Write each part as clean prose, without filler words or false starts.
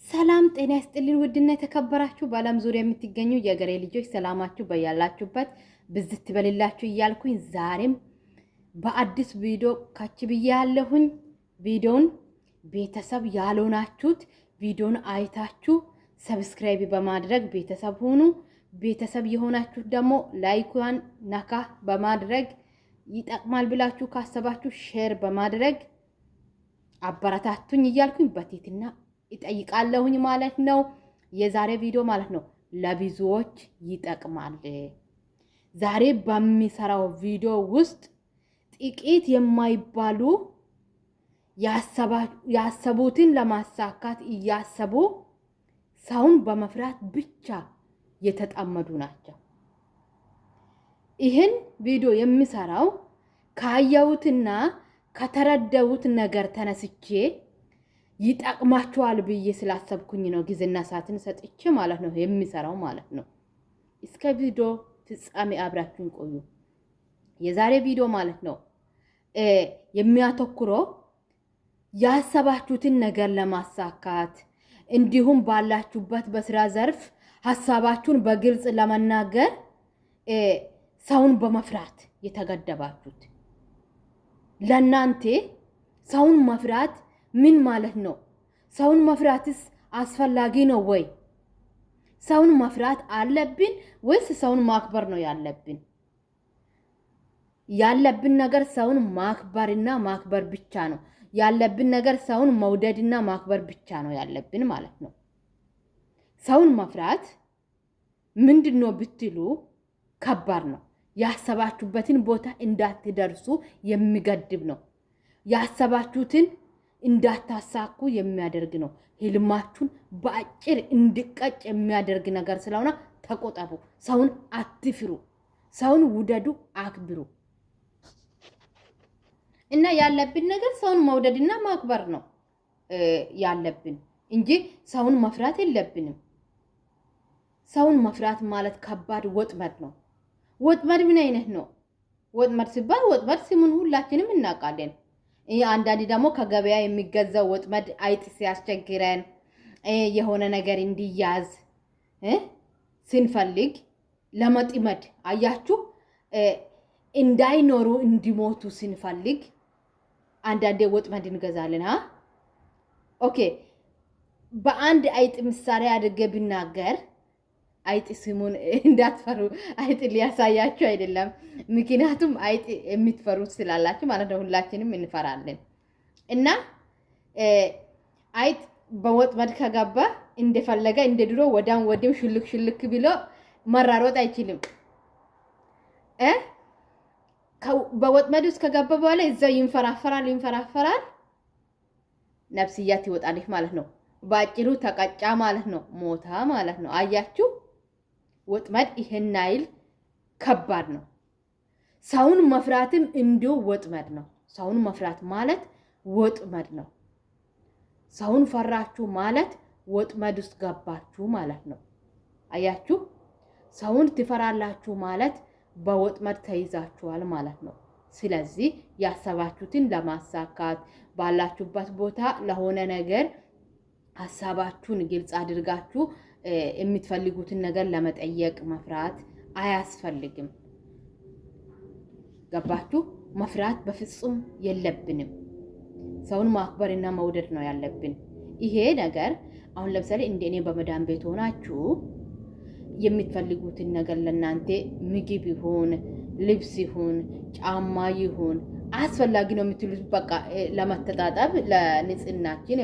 ሰላም ጤና ይስጥልኝ። ውድና የተከበራችሁ በዓለም ዙሪያ የምትገኙ የገሬ ልጆች ሰላማችሁ በያላችሁበት ብዝት ትበልላችሁ እያልኩኝ ዛሬም በአዲስ ቪዲዮ ካች ብያለሁኝ። ቪዲዮን ቤተሰብ ያልሆናችሁት ቪዲዮን አይታችሁ ሰብስክራይብ በማድረግ ቤተሰብ ሁኑ። ቤተሰብ የሆናችሁ ደግሞ ላይኳን ነካ በማድረግ ይጠቅማል ብላችሁ ካሰባችሁ ሼር በማድረግ አበረታቱኝ እያልኩኝ በትህትና ይጠይቃለሁኝ ማለት ነው። የዛሬ ቪዲዮ ማለት ነው ለብዙዎች ይጠቅማል። ዛሬ በሚሰራው ቪዲዮ ውስጥ ጥቂት የማይባሉ ያሰቡትን ለማሳካት እያሰቡ ሰውን በመፍራት ብቻ የተጠመዱ ናቸው። ይህን ቪዲዮ የሚሰራው ካየሁትና ከተረዳሁት ነገር ተነስቼ ይጠቅማችኋል ብዬ ስላሰብኩኝ ነው ጊዜና ሰዓትን ሰጥቼ ማለት ነው የሚሰራው ማለት ነው። እስከ ቪዲዮ ፍጻሜ አብራችሁን ቆዩ። የዛሬ ቪዲዮ ማለት ነው የሚያተኩረው ያሰባችሁትን ነገር ለማሳካት እንዲሁም ባላችሁበት በስራ ዘርፍ ሐሳባችሁን በግልጽ ለመናገር ሰውን በመፍራት የተገደባችሁት ለናንተ ሰውን መፍራት ምን ማለት ነው? ሰውን መፍራትስ አስፈላጊ ነው ወይ? ሰውን መፍራት አለብን ወይስ ሰውን ማክበር ነው ያለብን? ያለብን ነገር ሰውን ማክበርና ማክበር ብቻ ነው ያለብን ነገር ሰውን መውደድና ማክበር ብቻ ነው ያለብን ማለት ነው። ሰውን መፍራት ምንድነው ብትሉ ከባድ ነው። ያሰባችሁበትን ቦታ እንዳትደርሱ የሚገድብ ነው። ያሰባችሁትን እንዳታሳኩ የሚያደርግ ነው። ህልማችሁን በአጭር እንዲቀጭ የሚያደርግ ነገር ስለሆነ ተቆጠቡ። ሰውን አትፍሩ። ሰውን ውደዱ፣ አክብሩ። እና ያለብን ነገር ሰውን መውደድና ማክበር ነው ያለብን እንጂ ሰውን መፍራት የለብንም። ሰውን መፍራት ማለት ከባድ ወጥመድ ነው። ወጥመድ ምን አይነት ነው? ወጥመድ ሲባል ወጥመድ ስሙን ሁላችንም እናውቃለን። አንዳንዴ ደግሞ ከገበያ የሚገዛው ወጥመድ አይጥ ሲያስቸግረን የሆነ ነገር እንዲያዝ ስንፈልግ ለመጥመድ አያችሁ፣ እንዳይኖሩ እንዲሞቱ ስንፈልግ አንዳንዴ ወጥመድ እንገዛለን። ኦኬ፣ በአንድ አይጥ ምሳሌ አድርጌ ብናገር አይጥ ስሙን እንዳትፈሩ፣ አይጥ ሊያሳያችሁ አይደለም። ምክንያቱም አይጥ የምትፈሩት ስላላችሁ ማለት ነው። ሁላችንም እንፈራለን። እና አይጥ በወጥመድ ከገባ እንደፈለገ እንደ ድሮ ወዳም ወዲም ሽልክ ሽልክ ብሎ መራሮጥ አይችልም። በወጥመድ ውስጥ ከገባ በኋላ እዛው ይንፈራፈራል፣ ነፍስያት ይወጣልህ ማለት ነው። በአጭሩ ተቀጫ ማለት ነው፣ ሞታ ማለት ነው። አያችሁ፣ ወጥመድ ይሄን አይል ከባድ ነው። ሰውን መፍራትም እንዲሁ ወጥመድ ነው። ሰውን መፍራት ማለት ወጥመድ ነው። ሰውን ፈራችሁ ማለት ወጥመድ ውስጥ ገባችሁ ማለት ነው። አያችሁ፣ ሰውን ትፈራላችሁ ማለት በወጥመድ ተይዛችኋል ማለት ነው። ስለዚህ ያሰባችሁትን ለማሳካት ባላችሁበት ቦታ ለሆነ ነገር ሐሳባችሁን ግልጽ አድርጋችሁ የምትፈልጉትን ነገር ለመጠየቅ መፍራት አያስፈልግም። ገባችሁ? መፍራት በፍጹም የለብንም። ሰውን ማክበርና መውደድ ነው ያለብን። ይሄ ነገር አሁን ለምሳሌ እንደኔ በመዳን ቤት ሆናችሁ የምትፈልጉትን ነገር ለናንተ ምግብ ይሁን ልብስ ይሁን ጫማ ይሁን አስፈላጊ ነው የምትሉት በቃ ለመተጣጣብ ለንጽህናችን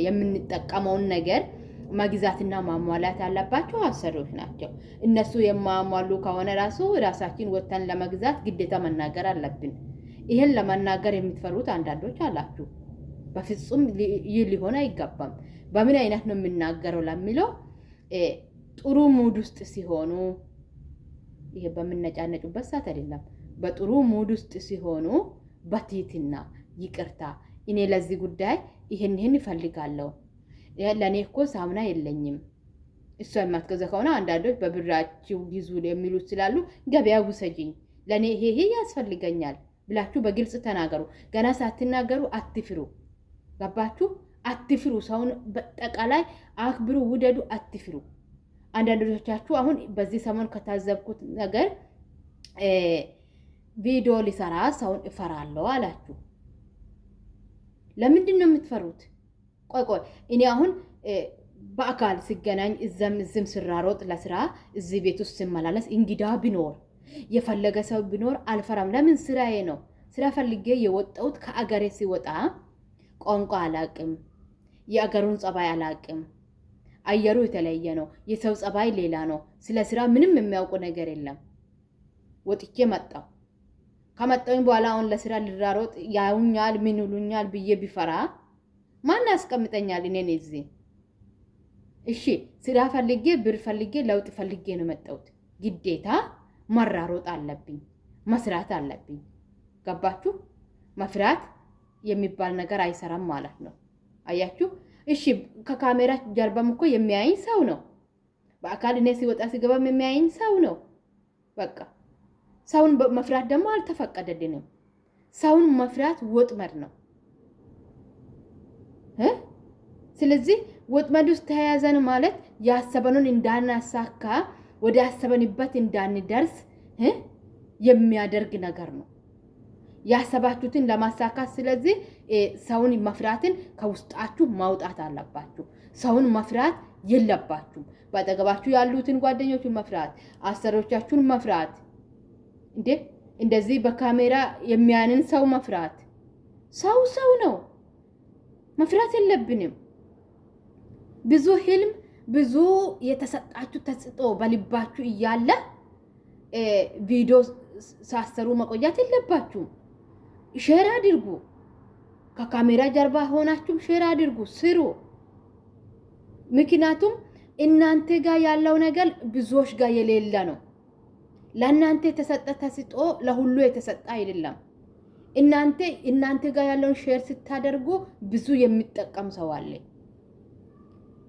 የምንጠቀመውን ነገር መግዛትና ማሟላት ያለባቸው አሰሪዎች ናቸው። እነሱ የማሟሉ ከሆነ ራሳችን ወተን ለመግዛት ግዴታ መናገር አለብን። ይሄን ለመናገር የምትፈሩት አንዳንዶች አላችሁ። በፍጹም ይህ ሊሆን አይገባም። በምን አይነት ነው የምናገረው ለሚለው ጥሩ ሙድ ውስጥ ሲሆኑ፣ ይሄ በምንነጫነጩበት ሰዓት አይደለም። በጥሩ ሙድ ውስጥ ሲሆኑ በትህትና ይቅርታ፣ እኔ ለዚህ ጉዳይ ይሄን ይፈልጋለሁ፣ ለኔ እኮ ሳሙና የለኝም፣ እሷ የማትገዛ ከሆነ አንዳንዶች በብራችሁ ግዙ የሚሉት ስላሉ ገበያ ውሰጂኝ፣ ለኔ ይሄ ያስፈልገኛል ብላችሁ በግልጽ ተናገሩ። ገና ሳትናገሩ አትፍሩ። ገባችሁ? አትፍሩ። ሰውን በጠቃላይ አክብሩ፣ ውደዱ፣ አትፍሩ። አንዳንዶቻችሁ አሁን በዚህ ሰሞን ከታዘብኩት ነገር ቪዲዮ ሊሰራ ሰውን እፈራለሁ አላችሁ። ለምንድን ነው የምትፈሩት? ቆይ እኔ አሁን በአካል ሲገናኝ እዝም ስራሮጥ ለስራ እዚህ ቤት ውስጥ ሲመላለስ እንግዳ ቢኖር የፈለገ ሰው ቢኖር አልፈራም። ለምን? ስራዬ ነው። ስራ ፈልጌ የወጣሁት ከአገሬ ሲወጣ ቋንቋ አላቅም፣ የአገሩን ጸባይ አላቅም። አየሩ የተለየ ነው፣ የሰው ጸባይ ሌላ ነው። ስለ ስራ ምንም የሚያውቁ ነገር የለም። ወጥቼ መጣሁ። ከመጣሁኝ በኋላ አሁን ለስራ ልራሮጥ ያዩኛል፣ ምን ይሉኛል ብዬ ቢፈራ ማን ያስቀምጠኛል እኔን እዚህ? እሺ ስራ ፈልጌ ብር ፈልጌ ለውጥ ፈልጌ ነው መጣሁት። ግዴታ መራሮጥ አለብኝ፣ መስራት አለብኝ። ገባችሁ? መፍራት የሚባል ነገር አይሰራም ማለት ነው። አያችሁ? እሺ ከካሜራ ጀርባም እኮ የሚያይኝ ሰው ነው። በአካል እኔ ሲወጣ ሲገባም የሚያይኝ ሰው ነው። በቃ ሰውን መፍራት ደግሞ አልተፈቀደልንም። ሰውን መፍራት ወጥመድ ነው። ስለዚህ ወጥመድ ውስጥ ተያያዘን ማለት ያሰበኑን እንዳናሳካ ወደ ያሰበንበት እንዳንደርስ የሚያደርግ ነገር ነው። ያሰባችሁትን ለማሳካት ስለዚህ ሰውን መፍራትን ከውስጣችሁ ማውጣት አለባችሁ። ሰውን መፍራት የለባችሁም። ባጠገባችሁ ያሉትን ጓደኞችን መፍራት፣ አሰሪዎቻችሁን መፍራት፣ እንደዚህ በካሜራ የሚያንን ሰው መፍራት። ሰው ነው፣ መፍራት የለብንም። ብዙ ህልም ብዙ የተሰጣችሁ ተጽጦ በልባችሁ እያለ ቪዲዮ ሳሰሩ መቆያት የለባችሁም። ሼር አድርጉ። ከካሜራ ጀርባ ሆናችሁም ሼር አድርጉ፣ ስሩ። ምክንያቱም እናንተ ጋር ያለው ነገር ብዙዎች ጋር የሌለ ነው። ለእናንተ የተሰጠ ተጽጦ ለሁሉ የተሰጠ አይደለም። እናንተ ጋር ያለውን ሼር ስታደርጉ ብዙ የሚጠቀም ሰው አለ።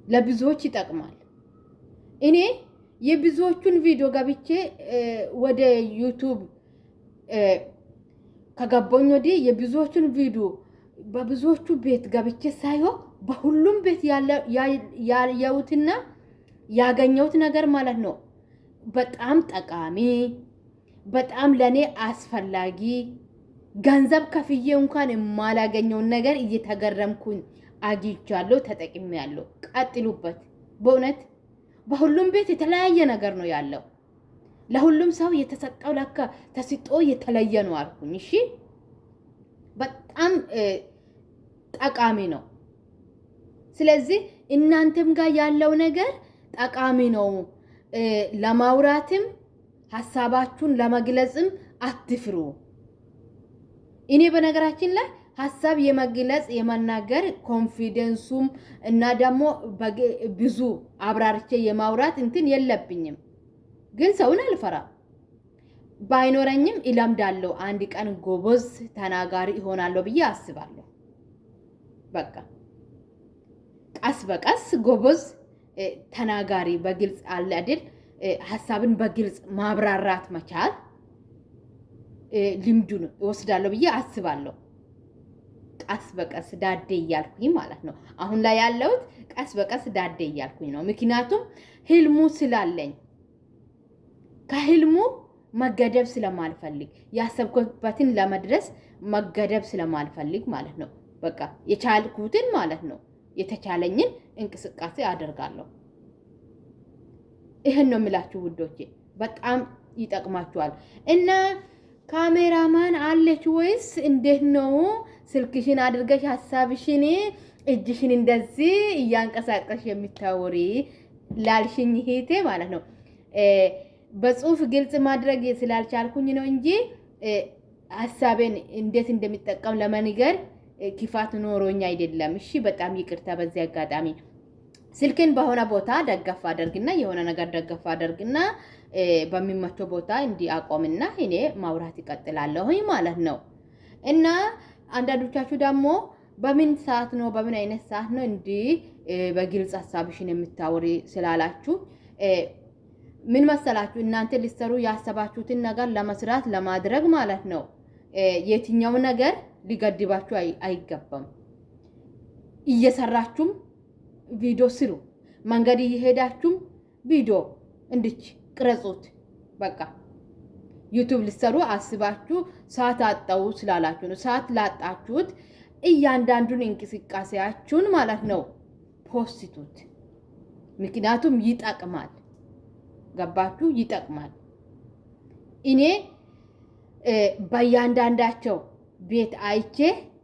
ለብዙዎች ይጠቅማል። እኔ የብዙዎቹን ቪዲዮ ገብቼ ወደ ዩቲዩብ ከገባኝ ወዲህ የብዙዎቹን ቪዲዮ በብዙዎቹ ቤት ገብቼ ሳይሆን በሁሉም ቤት ያየሁትና ያገኘሁት ነገር ማለት ነው በጣም ጠቃሚ፣ በጣም ለኔ አስፈላጊ፣ ገንዘብ ከፍዬ እንኳን የማላገኘውን ነገር እየተገረምኩኝ አግኝቻለሁ፣ ተጠቅሜያለሁ። ቀጥሉበት። በእውነት በሁሉም ቤት የተለያየ ነገር ነው ያለው። ለሁሉም ሰው የተሰጠው ለካ ተስጦ የተለየ ነው አልኩኝ። እሺ በጣም ጠቃሚ ነው። ስለዚህ እናንተም ጋር ያለው ነገር ጠቃሚ ነው። ለማውራትም ሐሳባችሁን ለመግለጽም አትፍሩ። እኔ በነገራችን ላይ ሐሳብ የመግለጽ የመናገር ኮንፊደንሱም እና ደግሞ ብዙ አብራርቼ የማውራት እንትን የለብኝም። ግን ሰውን አልፈራም። ባይኖረኝም እለምዳለሁ። አንድ ቀን ጎበዝ ተናጋሪ እሆናለሁ ብዬ አስባለሁ። በቃ ቀስ በቀስ ጎበዝ ተናጋሪ በግልጽ አለ አይደል? ሐሳብን በግልጽ ማብራራት መቻል ልምዱን እወስዳለሁ ብዬ አስባለሁ። ቀስ በቀስ ዳዴ እያልኩኝ ማለት ነው። አሁን ላይ ያለሁት ቀስ በቀስ ዳዴ እያልኩኝ ነው። ምክንያቱም ህልሙ ስላለኝ ከህልሙ መገደብ ስለማልፈልግ ያሰብኩበትን ለመድረስ መገደብ ስለማልፈልግ ማለት ነው። በቃ የቻልኩትን ማለት ነው የተቻለኝን እንቅስቃሴ አደርጋለሁ። ይሄን ነው የምላችሁ ውዶቼ፣ በጣም ይጠቅማችኋል። እና ካሜራማን አለች ወይስ እንዴት ነው? ስልክሽን አድርገሽ ሐሳብሽን እጅሽን እንደዚህ እያንቀሳቀሽ የሚታወሪ ላልሽኝ ሄቴ ማለት ነው። በጽሁፍ ግልጽ ማድረግ ስላልቻልኩኝ ነው እንጂ ሐሳቤን እንዴት እንደሚጠቀም ለመንገር ክፋት ኖሮኝ አይደለም። እሺ በጣም ይቅርታ። በዚህ አጋጣሚ ስልክን በሆነ ቦታ ደገፍ አደርግና የሆነ ነገር ደገፍ አደርግና በሚመቸው ቦታ እንዲያቆምና እኔ ማውራት ይቀጥላለሁ ማለት ነው። እና አንዳንዶቻችሁ ደግሞ በምን ሰዓት ነው በምን አይነት ሰዓት ነው እንዲህ በግልጽ ሐሳብሽን የምታወሪ ስላላችሁ ምን መሰላችሁ? እናንተ ሊሰሩ ያሰባችሁትን ነገር ለመስራት ለማድረግ ማለት ነው የትኛው ነገር ሊገድባችሁ አይገባም። እየሰራችሁም ቪዲዮ ስሩ። መንገድ እየሄዳችሁም ቪዲዮ እንድች ቅረጹት። በቃ ዩቲዩብ ልትሰሩ አስባችሁ ሰዓት አጣው ስላላችሁ ነው። ሰዓት ላጣችሁት እያንዳንዱን እንቅስቃሴያችሁን ማለት ነው ፖስቱት። ምክንያቱም ይጠቅማል። ገባችሁ? ይጠቅማል። እኔ በእያንዳንዳቸው ቤት አይቼ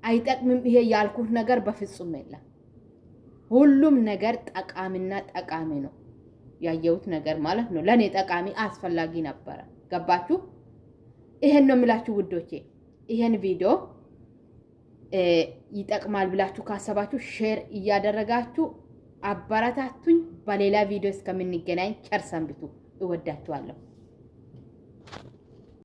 አይጠቅምም ይሄ ያልኩት ነገር በፍጹም የለም። ሁሉም ነገር ጠቃሚና ጠቃሚ ነው። ያየሁት ነገር ማለት ነው ለኔ ጠቃሚ አስፈላጊ ነበረ። ገባችሁ? ይሄን ነው የምላችሁ ውዶቼ። ይሄን ቪዲዮ ይጠቅማል ብላችሁ ካሰባችሁ ሼር እያደረጋችሁ አበረታቱኝ። በሌላ ቪዲዮ እስከምንገናኝ ቸር ሰንብቱ። እወዳችኋለሁ።